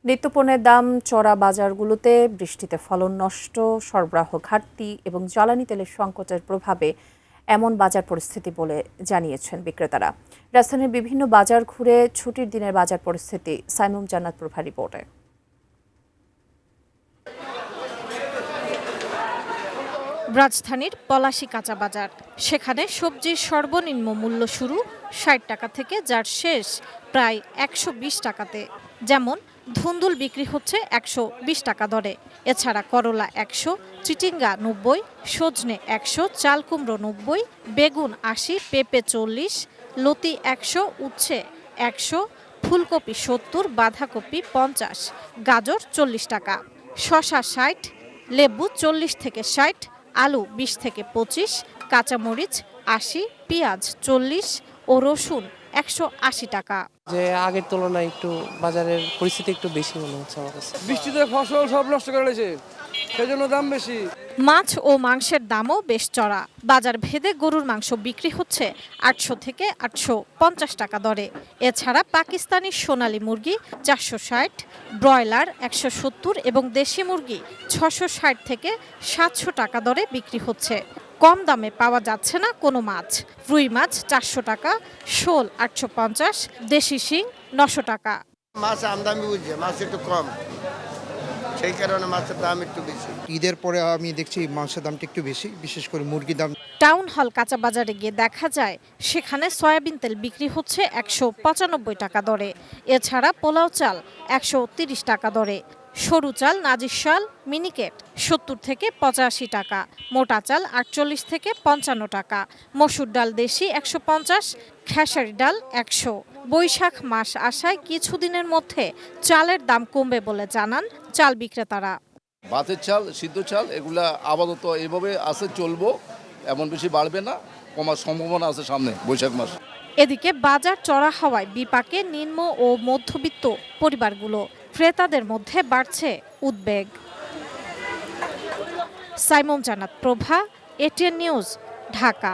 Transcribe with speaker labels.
Speaker 1: নিত্যপণ্যের দাম চড়া বাজারগুলোতে বৃষ্টিতে ফলন নষ্ট, সরবরাহ ঘাটতি এবং জ্বালানি তেলের সংকটের প্রভাবে এমন বাজার পরিস্থিতি বলে জানিয়েছেন বিক্রেতারা। রাজধানীর বিভিন্ন বাজার ঘুরে ছুটির দিনের বাজার পরিস্থিতি সাইমুম জান্নাত প্রভা রিপোর্টে।
Speaker 2: রাজধানীর পলাশী কাঁচা বাজার, সেখানে সবজির সর্বনিম্ন মূল্য শুরু ৬০ টাকা থেকে, যার শেষ প্রায় ১২০ টাকাতে। যেমন ধুন্দুল বিক্রি হচ্ছে ১২০ টাকা দরে। এছাড়া করলা ১০০, চিটিঙ্গা ৯০, সজনে ১০০, চাল কুমড়ো ৯০, বেগুন ৮০, পেঁপে ৪০, লতি ১০০, উচ্ছে ১০০, ফুলকপি ৭০, বাঁধাকপি ৫০, গাজর ৪০ টাকা, শসা ৬০, লেবু ৪০ থেকে ৬০, আলু ২০ থেকে ২৫, কাঁচামরিচ ৮০, পেঁয়াজ ৪০ ও রসুন ১৮০ টাকা।
Speaker 3: যে আগের তুলনায় একটু বাজারের পরিস্থিতি একটু বেশি মনে হচ্ছে আমার কাছে।
Speaker 4: বৃষ্টিতে ফসল সব নষ্ট করে দিয়েছে, সেজন্য দাম বেশি।
Speaker 2: মাছ ও মাংসের দামও বেশ চড়া। বাজার ভেদে গরুর মাংস বিক্রি হচ্ছে ৮০০ থেকে ৮৫০ টাকা দরে। এছাড়া পাকিস্তানি সোনালী মুরগি ৪৬০, ব্রয়লার ১৭০ এবং দেশি মুরগি ৬৬০ থেকে ৭০০ টাকা দরে বিক্রি হচ্ছে। কম দামে পাওয়া যাচ্ছে না কোনো মাছ। রুই মাছ ৪০০ টাকা, শোল ৮৫০, দেশি শিং ৯০০ টাকা।
Speaker 5: মাছ আমদানি বুঝছে, মাছ একটু কম, সেই কারণে মাছের দাম একটু বেশি।
Speaker 6: ঈদের পরে আমি দেখছি মাংসের দামটা একটু বেশি, বিশেষ করে মুরগির দাম।
Speaker 2: টাউন হল কাঁচা বাজারে গিয়ে দেখা যায় সেখানে সয়াবিন তেল বিক্রি হচ্ছে ১৯৫ টাকা দরে। এছাড়া পোলাও চাল ১৩০ টাকা দরে, সরু চাল নাজির শাল মিনিকেট ৭০ থেকে ৮৫ টাকা, মোটা চাল ৪৮ থেকে ৫৫ টাকা, মসুর ডাল দেশি ১৫০, খেসারি ডাল ১০০। বৈশাখ মাস আসায় কিছুদিনের মধ্যে চালের দাম কমবে বলে জানান চাল বিক্রেতারা।
Speaker 7: ভাতের চাল, সিদ্ধ চাল এগুলা আপাতত এভাবে আছে, চলবো, এমন বেশি বাড়বে না, কমার সম্ভাবনা আছে সামনে বৈশাখ মাস।
Speaker 2: এদিকে বাজার চড়া হওয়ায় বিপাকে নিম্ন ও মধ্যবিত্ত পরিবারগুলো, ক্রেতাদের মধ্যে বাড়ছে উদ্বেগ। সাইমুম জান্নাত প্রভা, এটিএন নিউজ, ঢাকা।